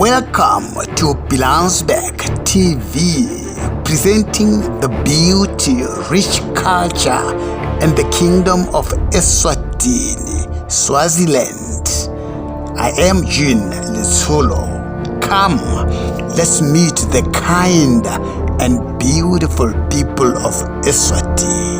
Welcome to Pilanesberg TV, presenting the beauty, rich culture, and the kingdom of Eswatini, Swaziland. I am Jean Letsholo. Come, let's meet the kind and beautiful people of Eswatini.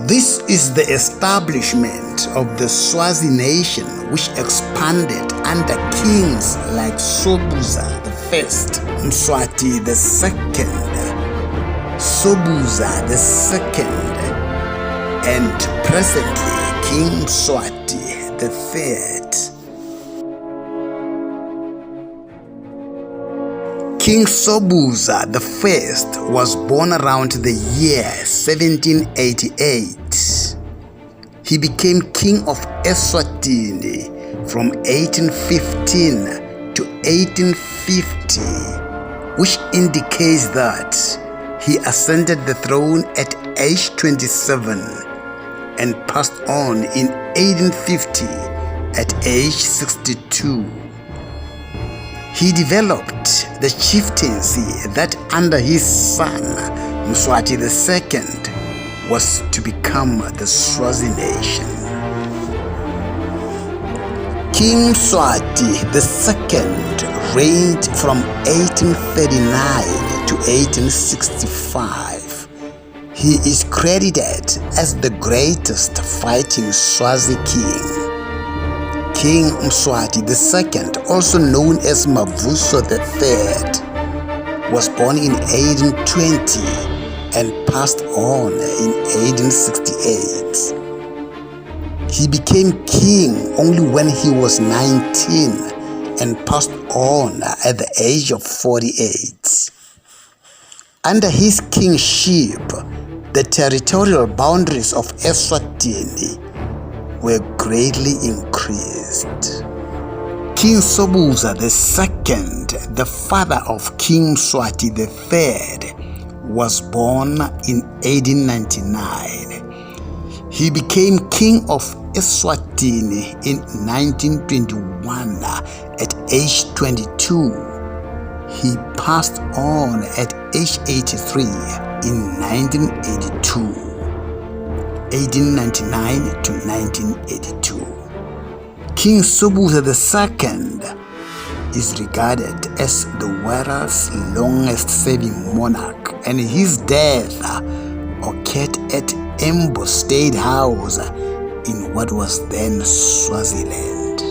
This is the establishment of the Swazi nation, which expanded under kings like Sobhuza I, Mswati II, Sobhuza II, and presently King Mswati III. King Sobhuza I was born around the year 1788. He became king of Eswatini from 1815 to 1850, which indicates that he ascended the throne at age 27 and passed on in 1850 at age 62. He developed the chieftaincy that under his son Mswati II was to become the Swazi nation. King Mswati II reigned from 1839 to 1865. He is credited as the greatest fighting Swazi king. King Mswati II, also known as Mavuso III, was born in 1820 and passed on in 1868. He became king only when he was 19 and passed on at the age of 48. Under his kingship, the territorial boundaries of Eswatini were greatly increased. King Sobhuza II, the father of King Mswati III, was born in 1899. He became king of Eswatini in 1921 at age 22. He passed on at age 83 in 1982. 1899 to 1982. King Sobhuza II is regarded as the world's longest serving monarch, and his death occurred at Embo State House in what was then Swaziland.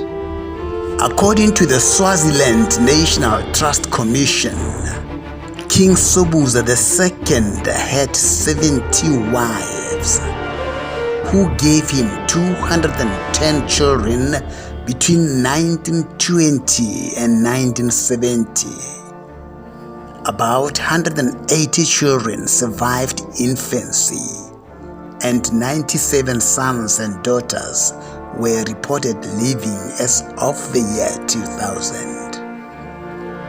According to the Swaziland National Trust Commission, King Sobhuza II had 70 wives, who gave him 210 children between 1920 and 1970. About 180 children survived infancy, and 97 sons and daughters were reported living as of the year 2000.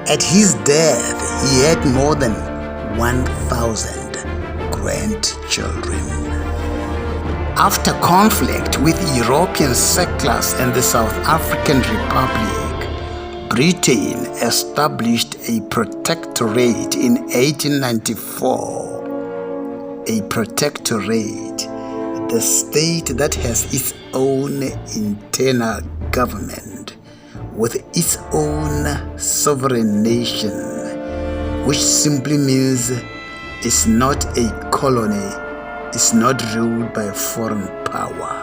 At his death, he had more than 1,000 grandchildren. After conflict with European settlers and the South African Republic, Britain established a protectorate in 1894. A protectorate, the state that has its own internal government with its own sovereign nation, which simply means it's not a colony, it's not ruled by a foreign power.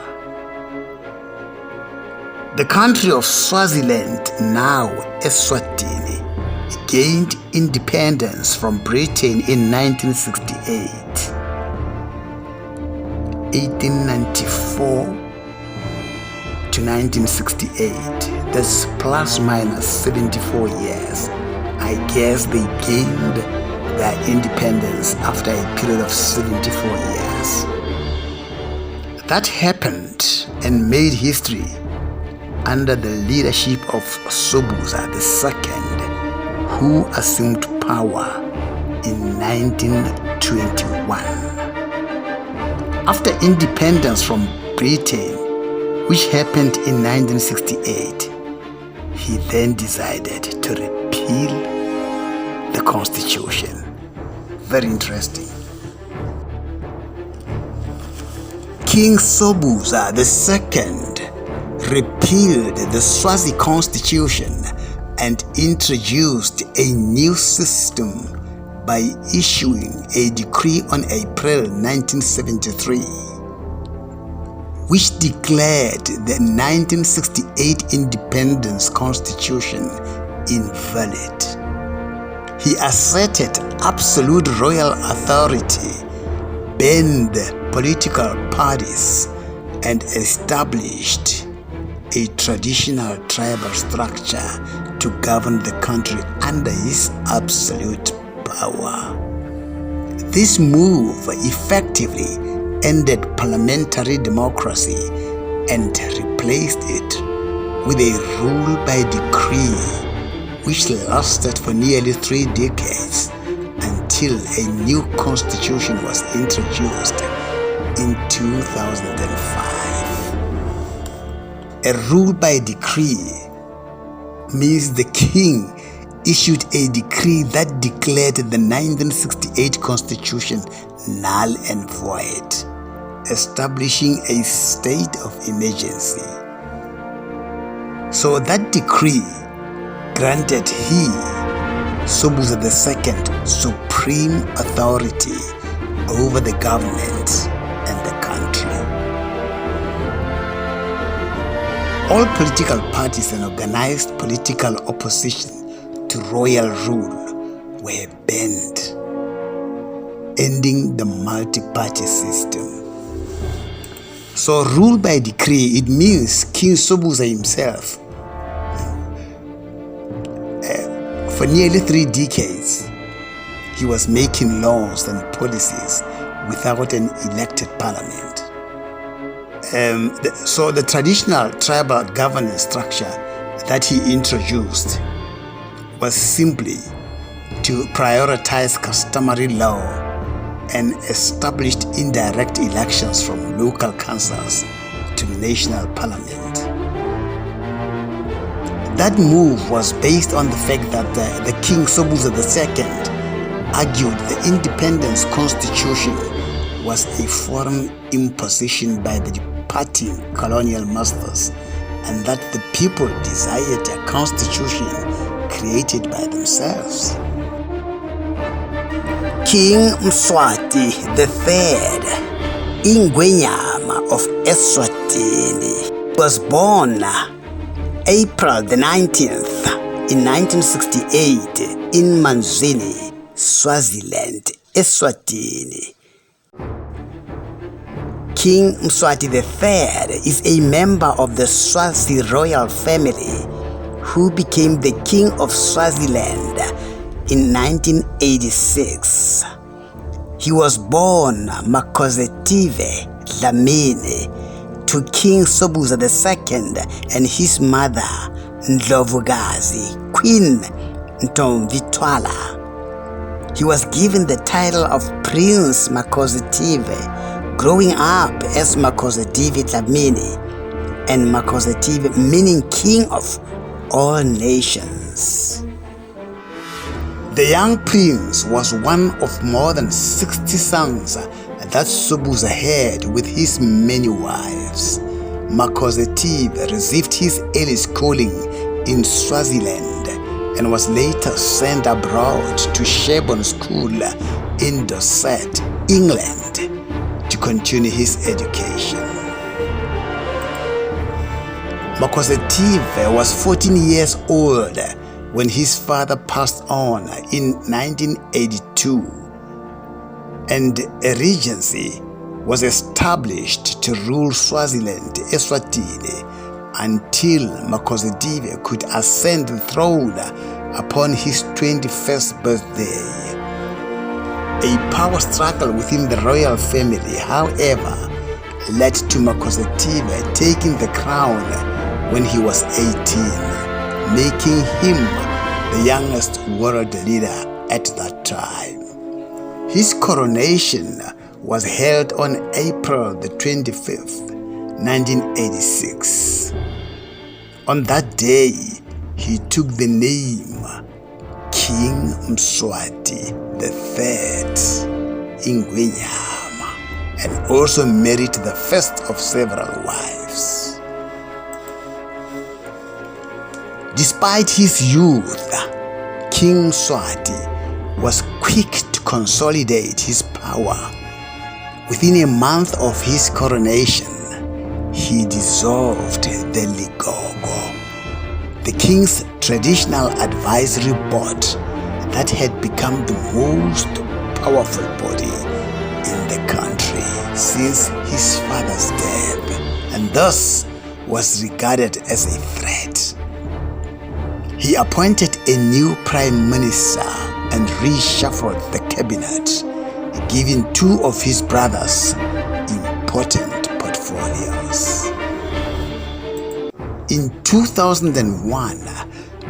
The country of Swaziland, now Eswatini, gained independence from Britain in 1968. 1894 to 1968, that's plus minus 74 years. I guess they gained their independence after a period of 74 years. That happened and made history under the leadership of Sobhuza II, who assumed power in 1921. After independence from Britain, which happened in 1968, he then decided to repeal the constitution. Very interesting. King Sobhuza II repealed the Swazi constitution and introduced a new system by issuing a decree on April 1973, which declared the 1968 Independence Constitution invalid. He asserted absolute royal authority, banned political parties, and established a traditional tribal structure to govern the country under his absolute power. This move effectively ended parliamentary democracy and replaced it with a rule by decree which lasted for nearly 3 decades until a new constitution was introduced in 2005. A rule by decree means the king issued a decree that declared the 1968 constitution null and void, establishing a state of emergency. So that decree granted he, Sobhuza II, supreme authority over the government and the country. All political parties and organized political opposition to royal rule were banned, ending the multi-party system. So rule by decree, it means King Sobhuza himself, for nearly 3 decades, he was making laws and policies without an elected parliament. So the traditional tribal governance structure that he introduced was simply to prioritize customary law and established indirect elections from local councils to national parliament. That move was based on the fact that the King Sobhuza II argued the Independence Constitution was a foreign imposition by the departing colonial masters, and that the people desired a constitution created by themselves. King Mswati III, Ingwenyama of Eswatini, was born April the 19th in 1968 in Manzini, Swaziland, Eswatini. King Mswati III is a member of the Swazi royal family who became the King of Swaziland in 1986. He was born Makosetive Dlamini to King Sobhuza II and his mother Ndlovukazi, Queen Ntomvitwala. He was given the title of Prince Makosetive, growing up as Makosetive Dlamini, and Makosetive meaning King of all nations. The young prince was one of more than 60 sons that Sobhuza had with his many wives. Makosetive received his early schooling in Swaziland and was later sent abroad to Sherborne School in Dorset, England, to continue his education. Makhosetive was 14 years old when his father passed on in 1982, and a regency was established to rule Swaziland, Eswatini, until Makhosetive could ascend the throne upon his 21st birthday. A power struggle within the royal family, however, led to Makhosetive taking the crown when he was 18, making him the youngest world leader at that time. His coronation was held on April the 25th, 1986. On that day, he took the name King Mswati III Ingwenyama, and also married the first of several wives. Despite his youth, King Mswati was quick to consolidate his power. Within a month of his coronation, he dissolved the Ligogo, the king's traditional advisory board that had become the most powerful body in the country since his father's death, and thus was regarded as a threat. He appointed a new prime minister and reshuffled the cabinet, giving two of his brothers important portfolios. In 2001,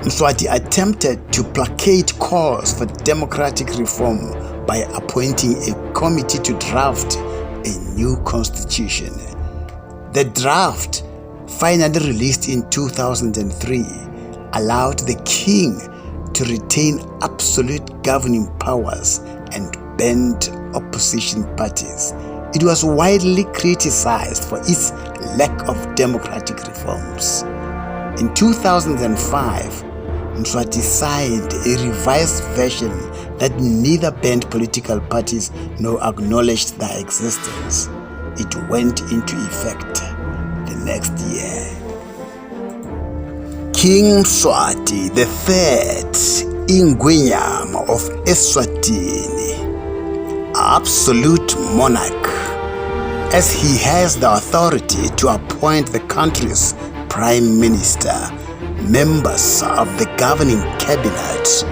Mswati attempted to placate calls for democratic reform by appointing a committee to draft a new constitution. The draft, finally released in 2003, allowed the king to retain absolute governing powers and banned opposition parties. It was widely criticized for its lack of democratic reforms. In 2005, Mswati signed a revised version that neither banned political parties nor acknowledged their existence. It went into effect the next year. King Mswati III Ingwenyama of Eswatini, absolute monarch, as he has the authority to appoint the country's prime minister, members of the governing cabinet,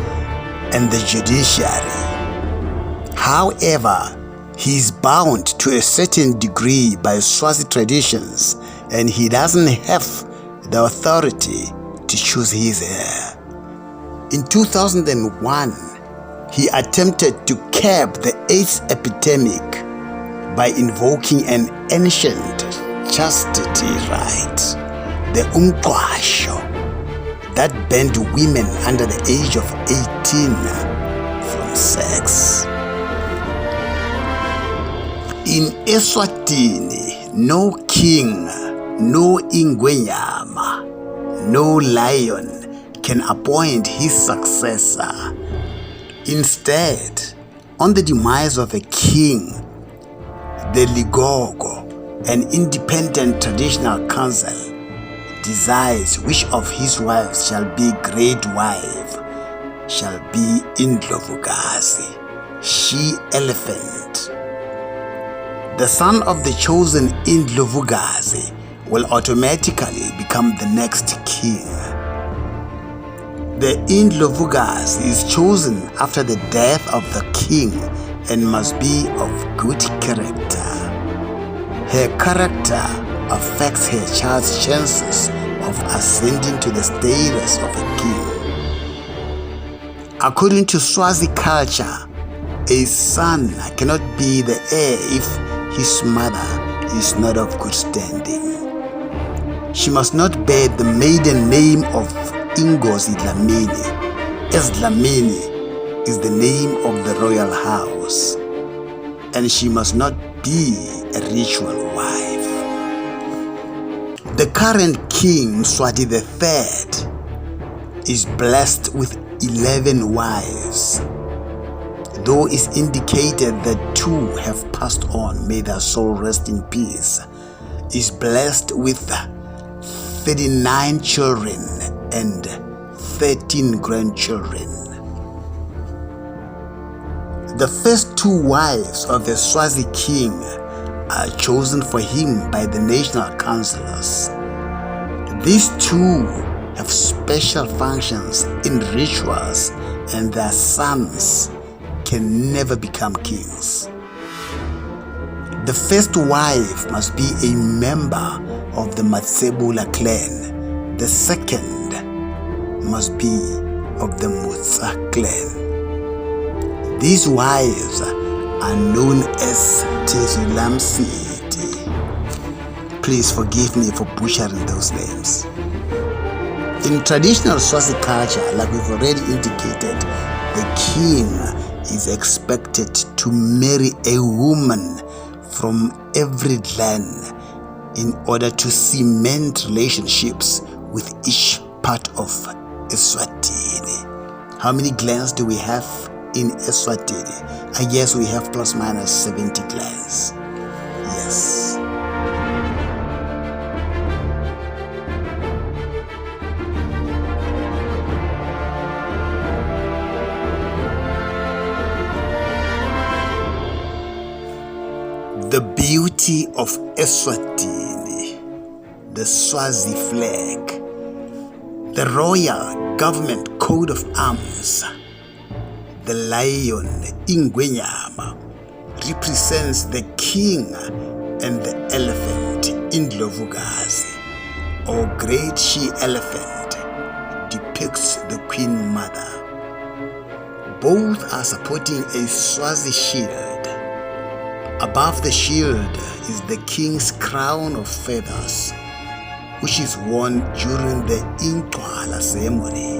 and the judiciary. However, he is bound to a certain degree by Swazi traditions, and he doesn't have the authority to choose his heir. In 2001, he attempted to curb the AIDS epidemic by invoking an ancient chastity rite, the umqwasho, that banned women under the age of 18 from sex. In Eswatini, no king, no Ingwenyama, no lion can appoint his successor. Instead, on the demise of a king, the Ligogo, an independent traditional council, decides which of his wives shall be great wife, shall be Indlovukazi, she elephant. The son of the chosen Indlovukazi will automatically become the next king. The Indlovukazi is chosen after the death of the king and must be of good character. Her character affects her child's chances of ascending to the status of a king. According to Swazi culture, a son cannot be the heir if his mother is not of good standing. She must not bear the maiden name of Ingozi Dlamini, as Dlamini is the name of the royal house, and she must not be a ritual wife. The current king, Mswati III, is blessed with 11 wives. Though it's indicated that 2 have passed on, may their soul rest in peace, is blessed with 39 children and 13 grandchildren. The first 2 wives of the Swazi king are chosen for him by the national councillors. These 2 have special functions in rituals, and their sons can never become kings. The first wife must be a member of the Matsebula clan. The second must be of the Mutsa clan. These wives are known as Tezulamsiti. Please forgive me for butchering those names. In traditional Swazi culture, like we've already indicated, the king is expected to marry a woman from every clan in order to cement relationships with each part of Eswatini. How many clans do we have in Eswatini? I guess we have plus minus 70 clans. Yes. The beauty of Eswatini, the Swazi flag, the royal government coat of arms, the lion Ingwenyama represents the king, and the elephant Indlovukazi, or great she-elephant, depicts the queen mother. Both are supporting a Swazi shield. Above the shield is the king's crown of feathers, which is worn during the Inkwala ceremony.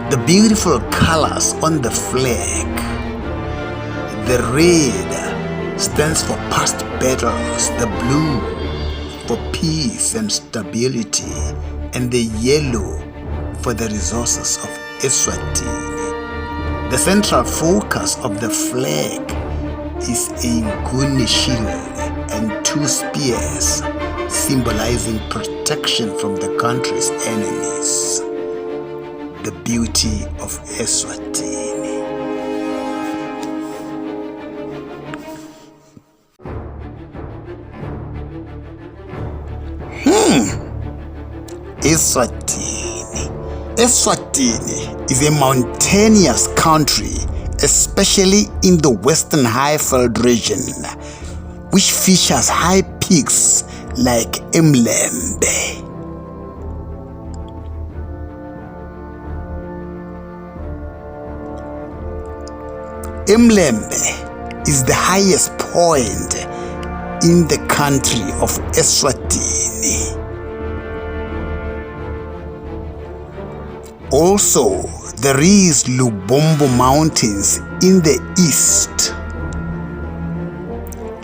The beautiful colors on the flag. The red stands for past battles, the blue for peace and stability, and the yellow for the resources of Eswatini. The central focus of the flag is a Nguni shield and 2 spears, symbolizing protection from the country's enemies. The beauty of Eswatini. Eswatini is a mountainous country, especially in the Western Highveld region, which features high peaks like Mlembe. Mlembe is the highest point in the country of Eswatini. Also, there is Lubombo Mountains in the east.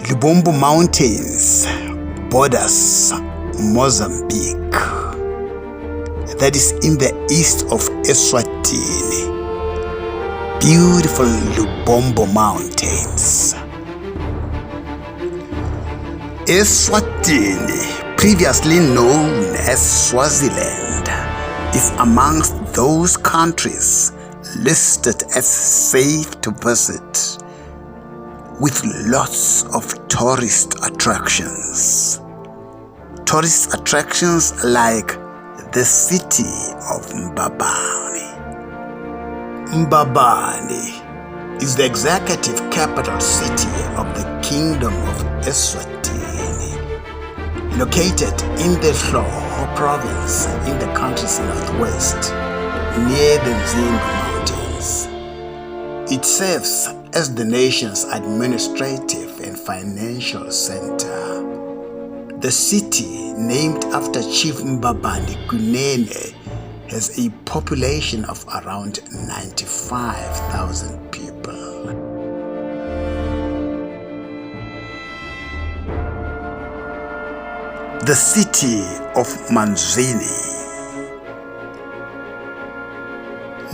Lubombo Mountains borders Mozambique. That is in the east of Eswatini. Beautiful Lubombo Mountains. Eswatini, previously known as Swaziland, is amongst those countries listed as safe to visit, with lots of tourist attractions. Tourist attractions like the city of Mbabane. Mbabane is the executive capital city of the Kingdom of Eswatini, located in the Hloho province in the country's northwest, near the Nzimba Mountains. It serves as the nation's administrative and financial center. The city, named after Chief Mbabane Kunene, has a population of around 95,000 people. The city of Manzini.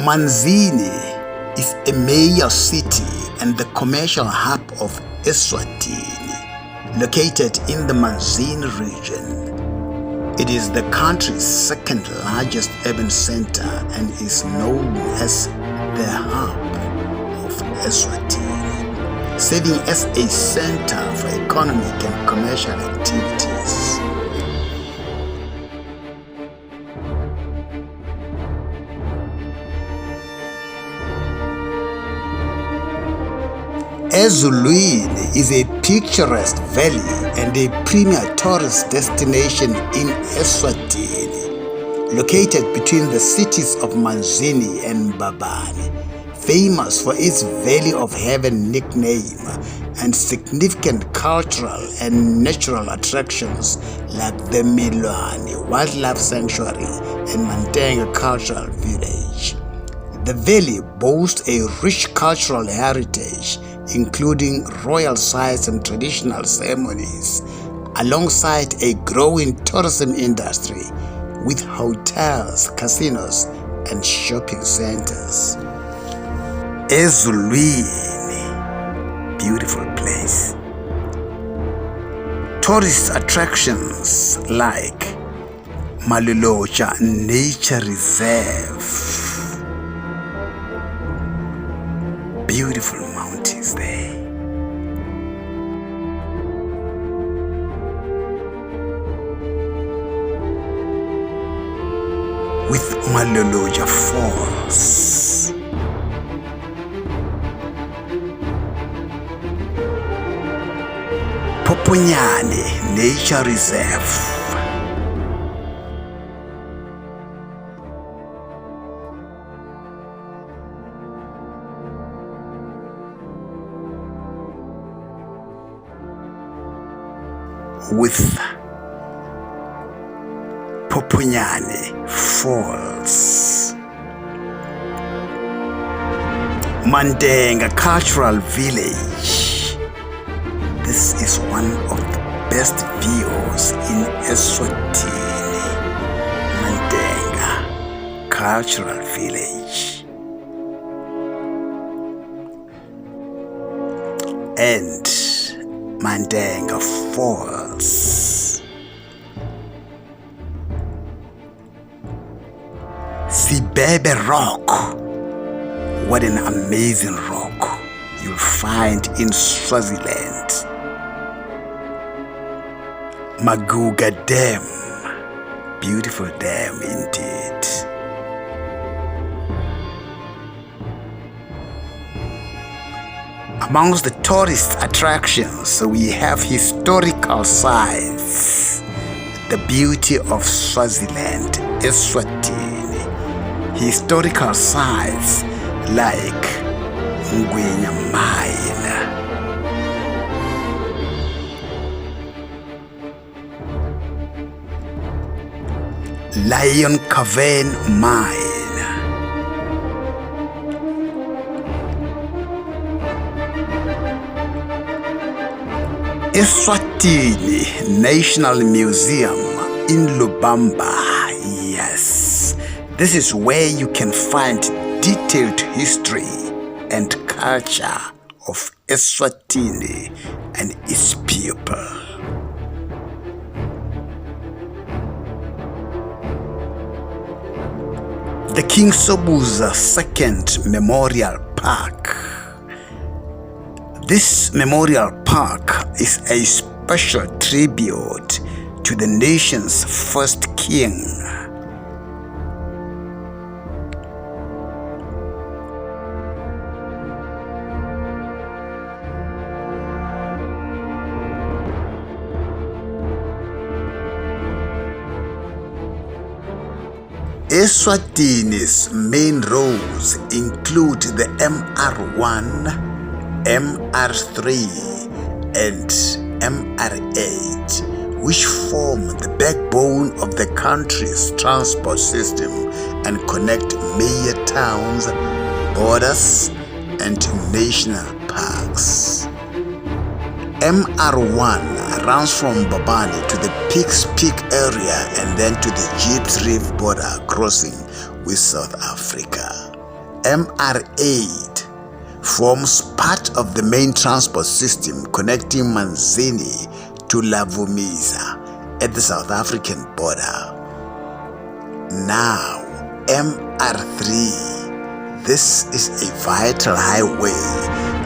Manzini is a major city and the commercial hub of Eswatini, located in the Manzini region. It is the country's second largest urban center and is known as the hub of Eswatini, serving as a center for economic and commercial activities. Eswatini is a picturesque valley and a premier tourist destination in Eswatini, located between the cities of Manzini and Mbabane, famous for its Valley of Heaven nickname and significant cultural and natural attractions like the Milwane Wildlife Sanctuary and Mantenga Cultural Village. The valley boasts a rich cultural heritage, including royal sites and traditional ceremonies, alongside a growing tourism industry with hotels, casinos, and shopping centers. Eswatini, beautiful place. Tourist attractions like Maloloja Nature Reserve, beautiful mountains there. With Maloloja Falls, Poponyane Nature Reserve, with Poponyane Falls, Mantenga Cultural Village. This is one of the best views in Eswatini, Mantenga Cultural Village. And Mantenga Falls. Sibebe Rock. What an amazing rock you'll find in Swaziland. Maguga Dam. Beautiful dam indeed. Amongst the tourist attractions, we have historical sites. The beauty of Swaziland, Eswatini. Historical sites like Ngwenya Mine, Lion Cavern Mine, Eswatini National Museum in Lubamba. Yes, this is where you can find detailed history and culture of Eswatini and its people. The King Sobhuza II Memorial Park. This memorial park is a special tribute to the nation's first king. Eswatini's main roads include the MR1, MR3, and MR8, which form the backbone of the country's transport system and connect major towns, borders, and national parks. MR1 runs from Mbabane to the Pikes Peak area and then to the Jeeps Reef border, crossing with South Africa. MR8 forms part of the main transport system connecting Manzini to Lavumiza at the South African border. Now, MR3. This is a vital highway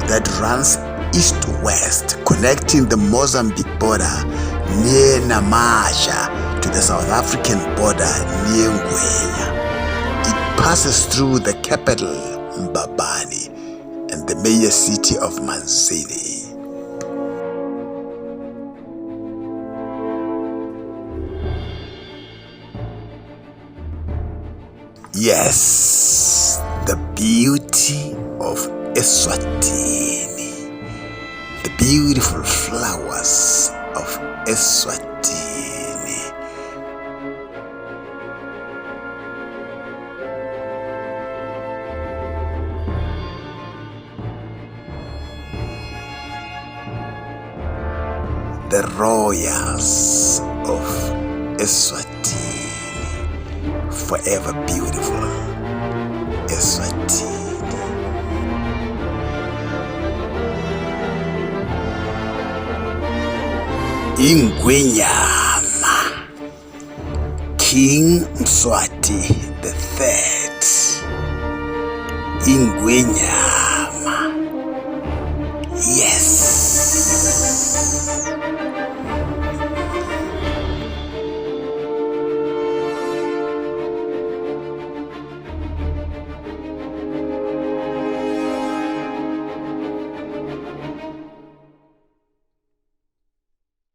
that runs east-west, connecting the Mozambique border near Namasha to the South African border near Ngwenya. It passes through the capital, Mbabane, and the major city of Manzini. Yes, the beauty of Eswatini, the beautiful flowers of Eswatini. The royals of Eswatini, forever beautiful Eswatini. Ingwenyama, King Mswati III. Ingwenyama.